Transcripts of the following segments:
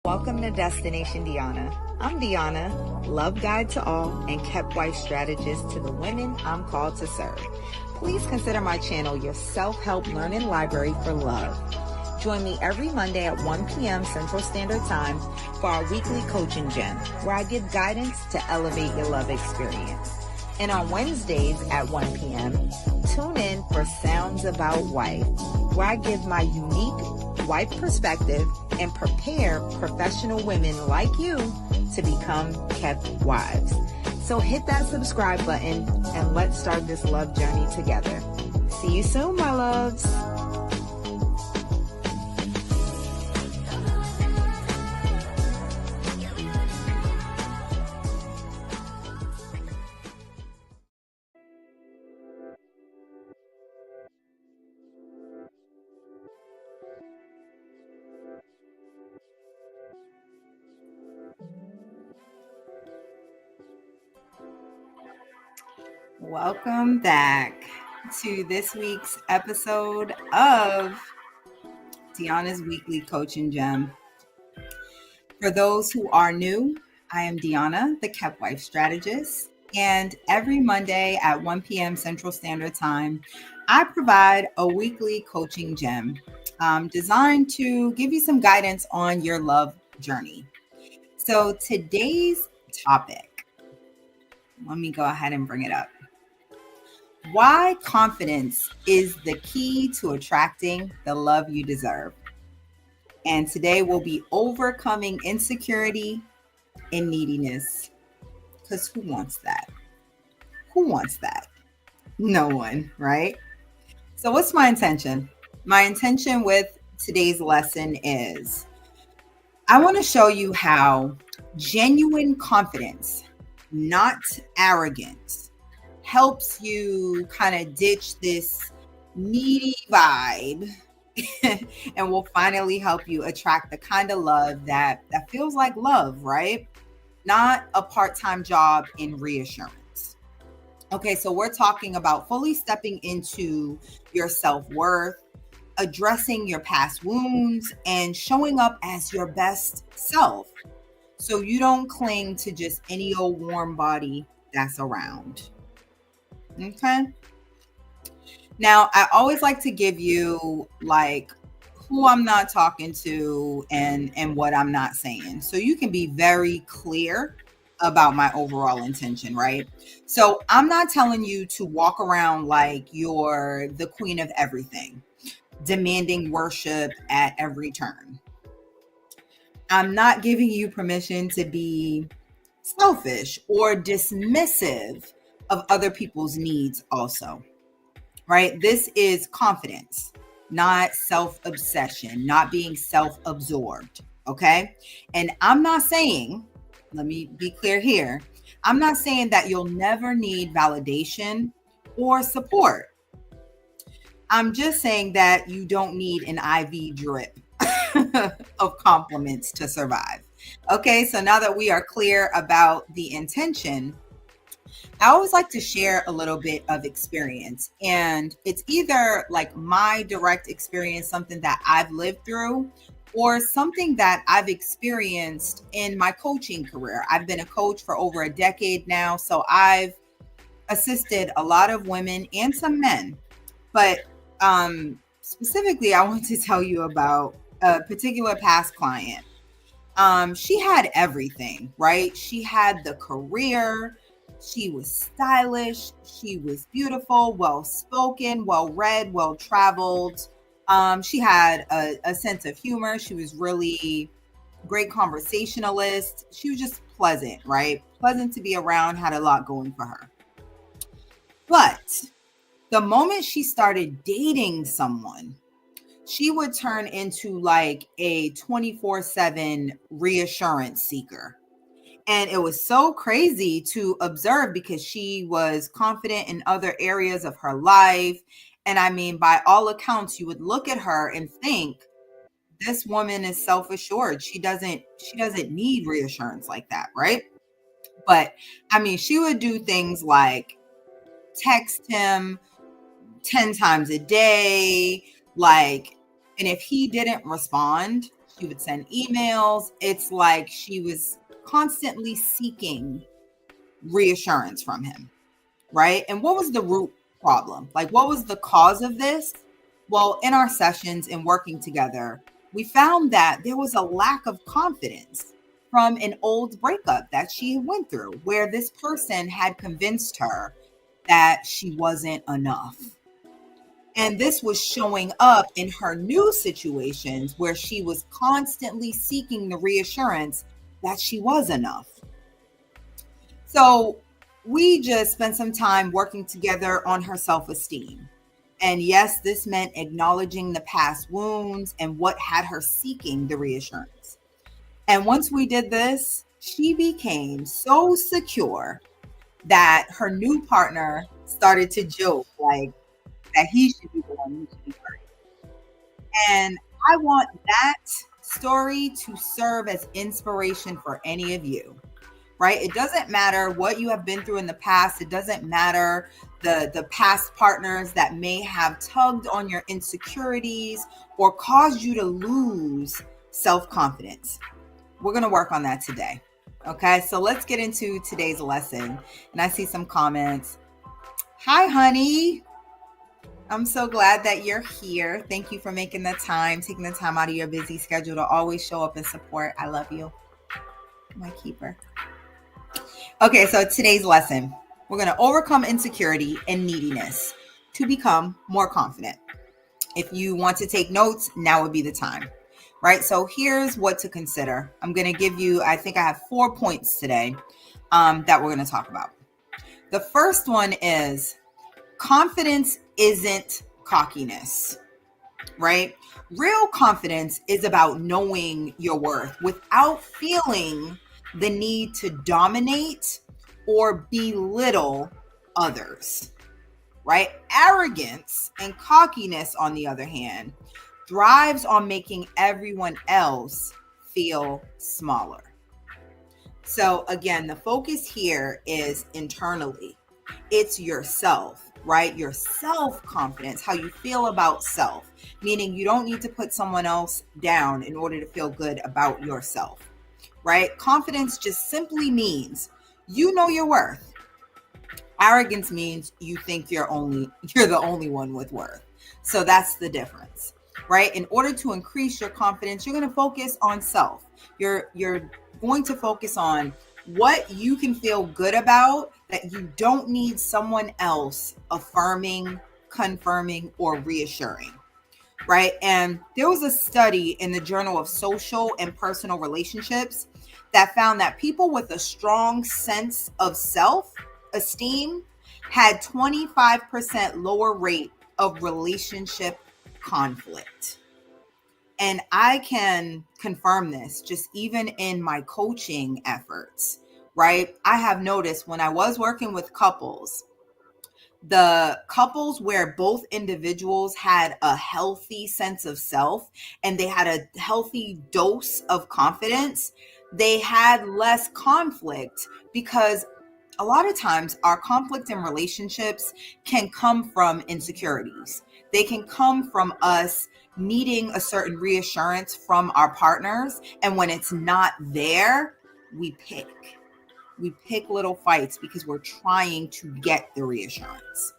Welcome to Destination Deanna. I'm Deanna, love guide to all and kept wife strategist to the women I'm called to serve. Please consider my channel your self-help learning library for love. Join me every Monday at 1 p.m. Central Standard Time for our weekly coaching gem, where I give guidance to elevate your love experience. And on Wednesdays at 1 p.m., tune in for Sounds About Wife, where I give my unique wife perspective and prepare professional women like you to become kept wives. So hit that subscribe button and let's start this love journey together. See you soon, my loves. Welcome back to this week's episode of Deanna's Weekly Coaching Gem. For those who are new, I am Deanna, the Kept Wife Strategist, and every Monday at 1 p.m. Central Standard Time, I provide a weekly coaching gem designed to give you some guidance on your love journey. So today's topic, let me go ahead and bring it up. Why confidence is the key to attracting the love you deserve. And today we'll be overcoming insecurity and neediness. Because who wants that? Who wants that? No one, right? So what's my intention? My intention with today's lesson is I want to show you how genuine confidence, not arrogance, helps you kind of ditch this needy vibe and will finally help you attract the kind of love that feels like love, right? Not a part-time job in reassurance. Okay, so we're talking about fully stepping into your self-worth, addressing your past wounds, and showing up as your best self. So you don't cling to just any old warm body that's around. Okay. Now, I always like to give you like who I'm not talking to and what I'm not saying. So you can be very clear about my overall intention, right? So I'm not telling you to walk around like you're the queen of everything, demanding worship at every turn. I'm not giving you permission to be selfish or dismissive of other people's needs also, right? This is confidence, not self-obsession, not being self-absorbed, okay? And I'm not saying, let me be clear here, I'm not saying that you'll never need validation or support. I'm just saying that you don't need an IV drip of compliments to survive. Okay, so now that we are clear about the intention, I always like to share a little bit of experience, and it's either like my direct experience, something that I've lived through, or something that I've experienced in my coaching career. I've been a coach for over a decade now, so I've assisted a lot of women and some men, but specifically, I want to tell you about a particular past client. She had everything, right? She had the career. She was stylish. She was beautiful, well-spoken, well-read, well-traveled. She had a sense of humor. She was really great conversationalist. She was just pleasant, right? Pleasant to be around, had a lot going for her. But the moment she started dating someone, she would turn into like a 24/7 reassurance seeker. And it was so crazy to observe because she was confident in other areas of her life. And I mean, by all accounts, you would look at her and think, this woman is self-assured. She doesn't need reassurance like that, right? But I mean, she would do things like text him 10 times a day, like, and if he didn't respond, She would send emails. It's like she was constantly seeking reassurance from him, right? And what was the root problem? Like, what was the cause of this? Well, in our sessions and working together, we found that there was a lack of confidence from an old breakup that she went through, where this person had convinced her that she wasn't enough. And this was showing up in her new situations where she was constantly seeking the reassurance that she was enough. So we just spent some time working together on her self-esteem. And yes, this meant acknowledging the past wounds and what had her seeking the reassurance. And once we did this, she became so secure that her new partner started to joke like that he should be the one who should be hurt. And I want that story to serve as inspiration for any of you, right? It doesn't matter what you have been through in the past. It doesn't matter the past partners that may have tugged on your insecurities or caused you to lose self-confidence. We're going to work on that today. Okay, so let's get into today's lesson. And I see some comments. Hi, honey. I'm so glad that you're here. Thank you for making the time, taking the time out of your busy schedule to always show up and support. I love you, my keeper. Okay, so today's lesson, we're going to overcome insecurity and neediness to become more confident. If you want to take notes, now would be the time, right? So here's what to consider. I'm going to give you, I think I have 4 points today that we're going to talk about. The first one is confidence isn't cockiness, right? Real confidence is about knowing your worth without feeling the need to dominate or belittle others, right? Arrogance and cockiness, on the other hand, thrives on making everyone else feel smaller. So again, the focus here is internally. It's yourself, right? Your self-confidence, how you feel about self, meaning you don't need to put someone else down in order to feel good about yourself, right? Confidence just simply means you know your worth. Arrogance means you think you're the only one with worth. So that's the difference, right? In order to increase your confidence, you're going to focus on self. You're going to focus on what you can feel good about that you don't need someone else affirming, confirming, or reassuring, right? And there was a study in the Journal of Social and Personal Relationships that found that people with a strong sense of self-esteem had 25% lower rate of relationship conflict. And I can confirm this just even in my coaching efforts, right? I have noticed when I was working with couples, the couples where both individuals had a healthy sense of self and they had a healthy dose of confidence, they had less conflict, because a lot of times our conflict in relationships can come from insecurities. They can come from us needing a certain reassurance from our partners. And when it's not there, we pick little fights because we're trying to get the reassurance.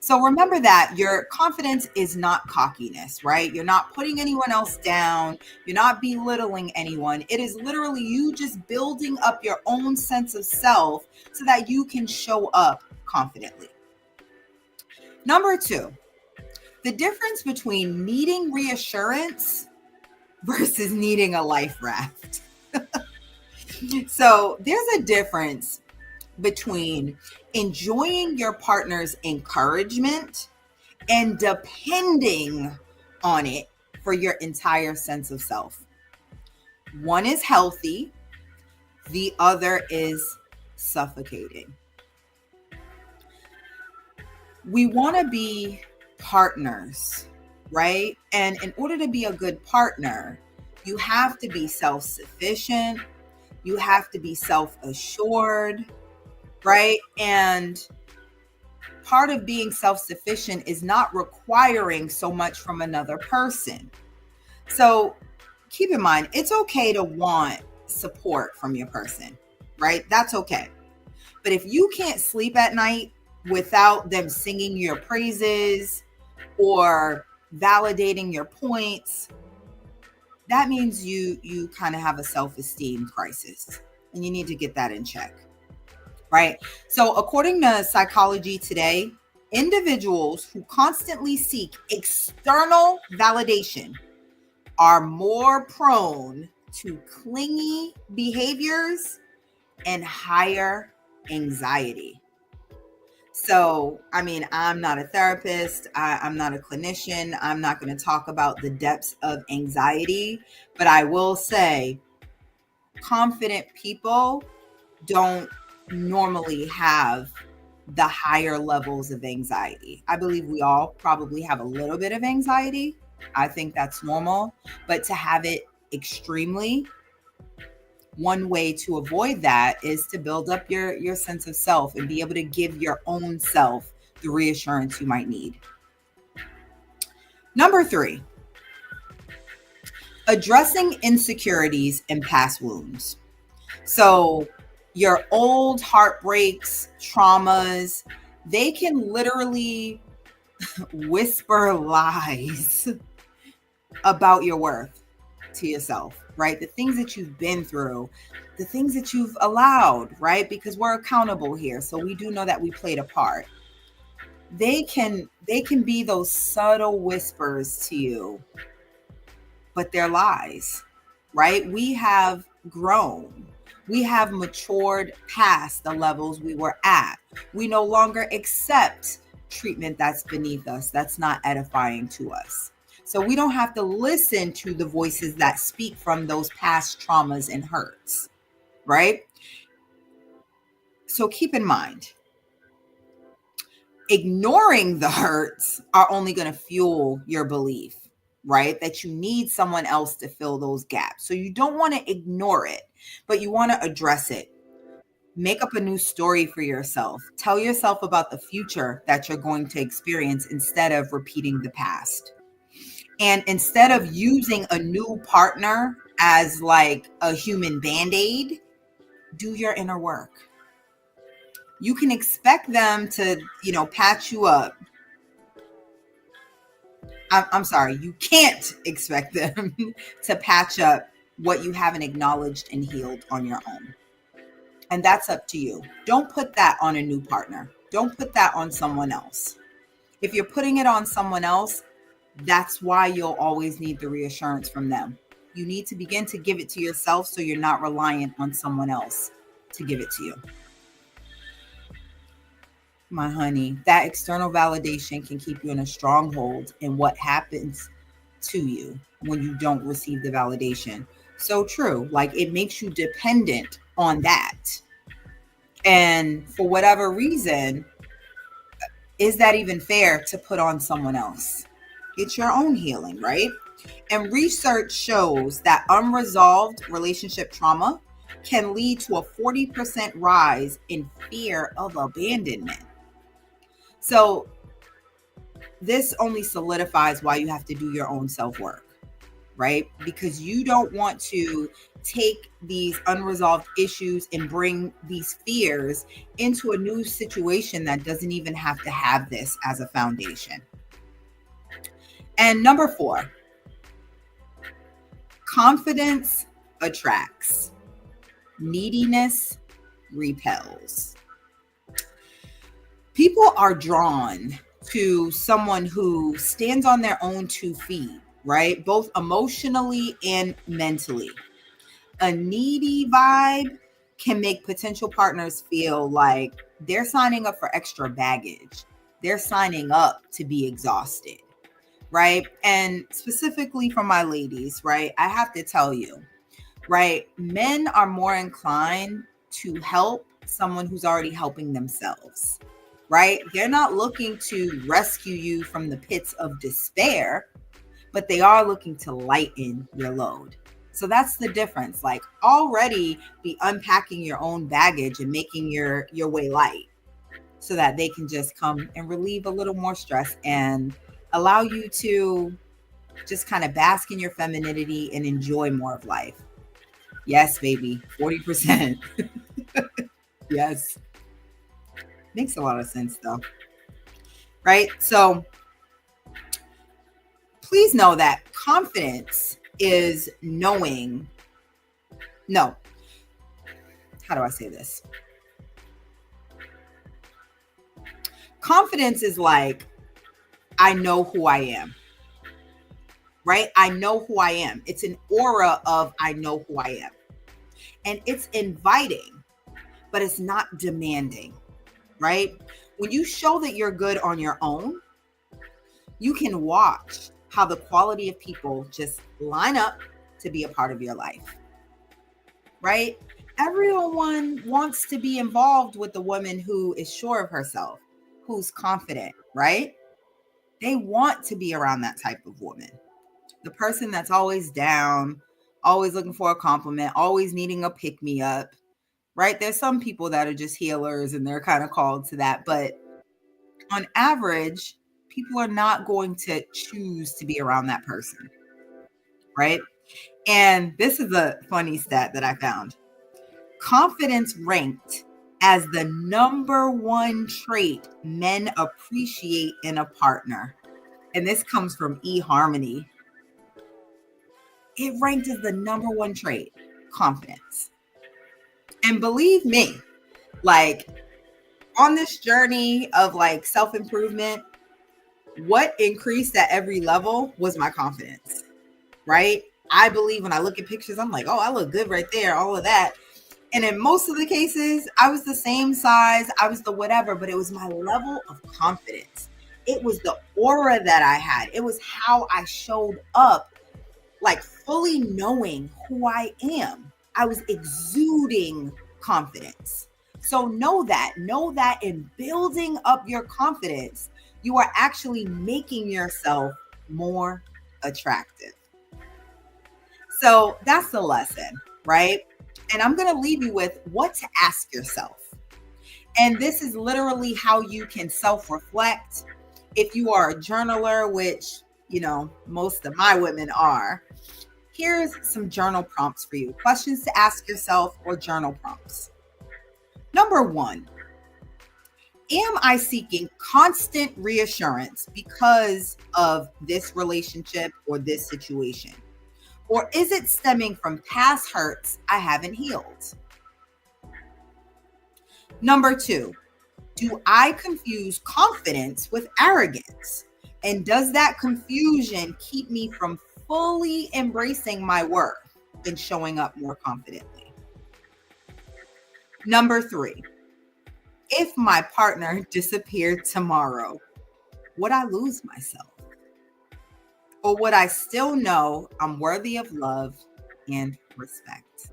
So remember that your confidence is not cockiness, right? You're not putting anyone else down. You're not belittling anyone. It is literally you just building up your own sense of self so that you can show up confidently. Number 2, the difference between needing reassurance versus needing a life raft. So there's a difference between enjoying your partner's encouragement and depending on it for your entire sense of self. One is healthy, the other is suffocating. We want to be partners, right? And in order to be a good partner, you have to be self-sufficient, you have to be self-assured, right? And part of being self-sufficient is not requiring so much from another person. So keep in mind, it's okay to want support from your person, right? That's okay. But if you can't sleep at night without them singing your praises or validating your points, that means you kind of have a self-esteem crisis and you need to get that in check, right? So according to Psychology Today, individuals who constantly seek external validation are more prone to clingy behaviors and higher anxiety. So, I mean, I'm not a therapist. I'm not a clinician. I'm not going to talk about the depths of anxiety, but I will say confident people don't normally have the higher levels of anxiety. I believe we all probably have a little bit of anxiety. I think that's normal, but to have it extremely, one way to avoid that is to build up your sense of self and be able to give your own self the reassurance you might need. Number 3, addressing insecurities and past wounds. So your old heartbreaks, traumas, they can literally whisper lies about your worth to yourself, right? The things that you've been through, the things that you've allowed, right? Because we're accountable here. So we do know that we played a part. They can be those subtle whispers to you, but they're lies, right? We have grown. We have matured past the levels we were at. We no longer accept treatment that's beneath us, that's not edifying to us. So we don't have to listen to the voices that speak from those past traumas and hurts, right? So keep in mind, ignoring the hurts are only going to fuel your belief, right? That you need someone else to fill those gaps. So you don't want to ignore it, but you want to address it. Make up a new story for yourself. Tell yourself about the future that you're going to experience instead of repeating the past. And instead of using a new partner as like a human band-aid, do your inner work. You can expect them to, patch you up. I'm sorry, you can't expect them to patch up what you haven't acknowledged and healed on your own. And that's up to you. Don't put that on a new partner. Don't put that on someone else. If you're putting it on someone else, that's why you'll always need the reassurance from them. You need to begin to give it to yourself so you're not reliant on someone else to give it to you. My honey, that external validation can keep you in a stronghold in what happens to you when you don't receive the validation. So true. Like it makes you dependent on that. And for whatever reason, is that even fair to put on someone else? It's your own healing, right? And research shows that unresolved relationship trauma can lead to a 40% rise in fear of abandonment. So this only solidifies why you have to do your own self-work, right? Because you don't want to take these unresolved issues and bring these fears into a new situation that doesn't even have to have this as a foundation. And number 4, confidence attracts, neediness repels. People are drawn to someone who stands on their own 2 feet, right? Both emotionally and mentally. A needy vibe can make potential partners feel like they're signing up for extra baggage. They're signing up to be exhausted, right? And specifically for my ladies, right? I have to tell you, right? Men are more inclined to help someone who's already helping themselves, right? They're not looking to rescue you from the pits of despair, but they are looking to lighten your load. So that's the difference. Like already be unpacking your own baggage and making your way light so that they can just come and relieve a little more stress and allow you to just kind of bask in your femininity and enjoy more of life. Yes, baby, 40%. Yes. Makes a lot of sense though. Right? So please know that confidence is knowing. No. How do I say this? Confidence is like, I know who I am. Right? I know who I am. It's an aura of I know who I am. And it's inviting, but it's not demanding. Right? When you show that you're good on your own, you can watch how the quality of people just line up to be a part of your life. Right? Everyone wants to be involved with the woman who is sure of herself, who's confident, right? They want to be around that type of woman. The person that's always down, always looking for a compliment, always needing a pick me up, right? There's some people that are just healers and they're kind of called to that. But on average, people are not going to choose to be around that person, right? And this is a funny stat that I found. Confidence ranked as the number one trait men appreciate in a partner. And this comes from eHarmony. It ranked as the number one trait, confidence. And believe me, like on this journey of like self-improvement, what increased at every level was my confidence, right? I believe when I look at pictures, I'm like, oh, I look good right there, all of that. And in most of the cases, I was the same size, I was the whatever, but it was my level of confidence. It was the aura that I had. It was how I showed up, like fully knowing who I am. I was exuding confidence. So know that in building up your confidence, you are actually making yourself more attractive. So that's the lesson, right? And I'm going to leave you with what to ask yourself. And this is literally how you can self-reflect. If you are a journaler, which, you know, most of my women are, here's some journal prompts for you. Questions to ask yourself or journal prompts. Number 1, am I seeking constant reassurance because of this relationship or this situation? Or is it stemming from past hurts I haven't healed? Number 2, do I confuse confidence with arrogance? And does that confusion keep me from fully embracing my worth and showing up more confidently? Number 3, if my partner disappeared tomorrow, would I lose myself? Or would I still know I'm worthy of love and respect?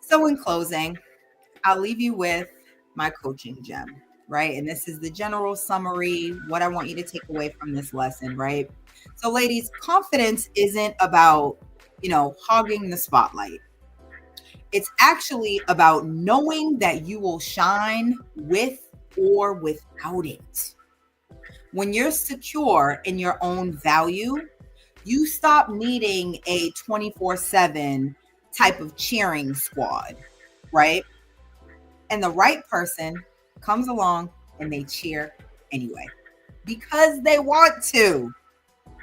So in closing, I'll leave you with my coaching gem, right? And this is the general summary, what I want you to take away from this lesson, right? So ladies, confidence isn't about, hogging the spotlight. It's actually about knowing that you will shine with or without it. When you're secure in your own value, you stop needing a 24/7 type of cheering squad, right? And the right person comes along and they cheer anyway because they want to,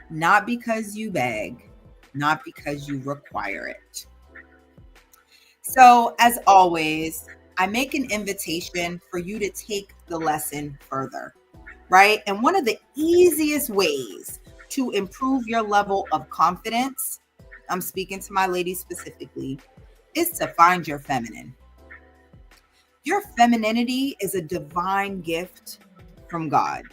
not because you beg, not because you require it. So, as always, I make an invitation for you to take the lesson further, right? And one of the easiest ways to improve your level of confidence, I'm speaking to my ladies specifically, is to find your feminine. Your femininity is a divine gift from God.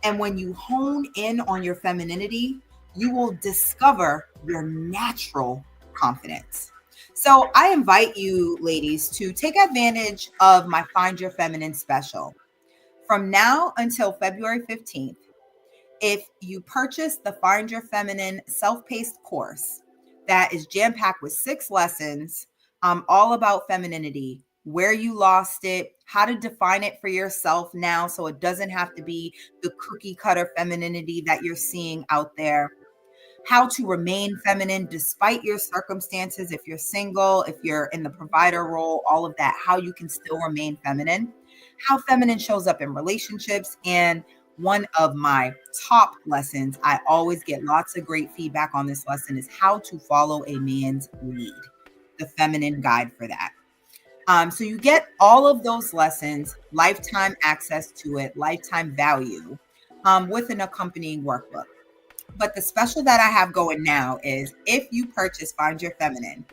And when you hone in on your femininity, you will discover your natural confidence. So I invite you, ladies, to take advantage of my Find Your Feminine special. From now until February 15th, if you purchase the Find Your Feminine self-paced course that is jam-packed with 6 lessons, all about femininity, where you lost it, how to define it for yourself now so it doesn't have to be the cookie cutter femininity that you're seeing out there, how to remain feminine despite your circumstances, if you're single, if you're in the provider role, all of that, how you can still remain feminine, how feminine shows up in relationships. And one of my top lessons, I always get lots of great feedback on this lesson, is how to follow a man's lead, the feminine guide for that. So you get all of those lessons, lifetime access to it, lifetime value, with an accompanying workbook. But the special that I have going now is if you purchase Find Your Feminine,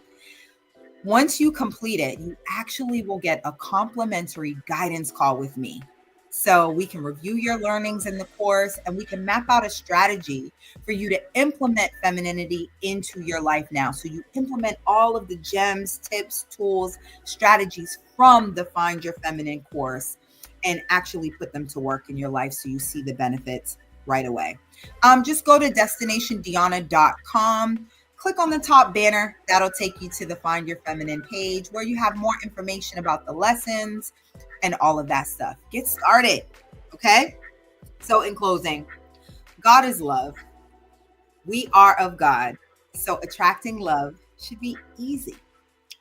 once you complete it, you actually will get a complimentary guidance call with me. So we can review your learnings in the course and we can map out a strategy for you to implement femininity into your life now. So you implement all of the gems, tips, tools, strategies from the Find Your Feminine course and actually put them to work in your life so you see the benefits right away. Just go to destinationdeanna.com. Click on the top banner. That'll take you to the Find Your Feminine page where you have more information about the lessons and all of that stuff. Get started, okay? So in closing, God is love. We are of God. So attracting love should be easy,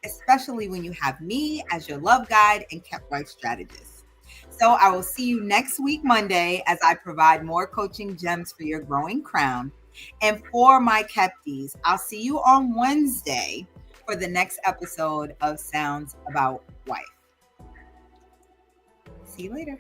especially when you have me as your love guide and kept wife strategist. So I will see you next week, Monday, as I provide more coaching gems for your growing crown. And for my Kepties, I'll see you on Wednesday for the next episode of Sounds About Wife. See you later.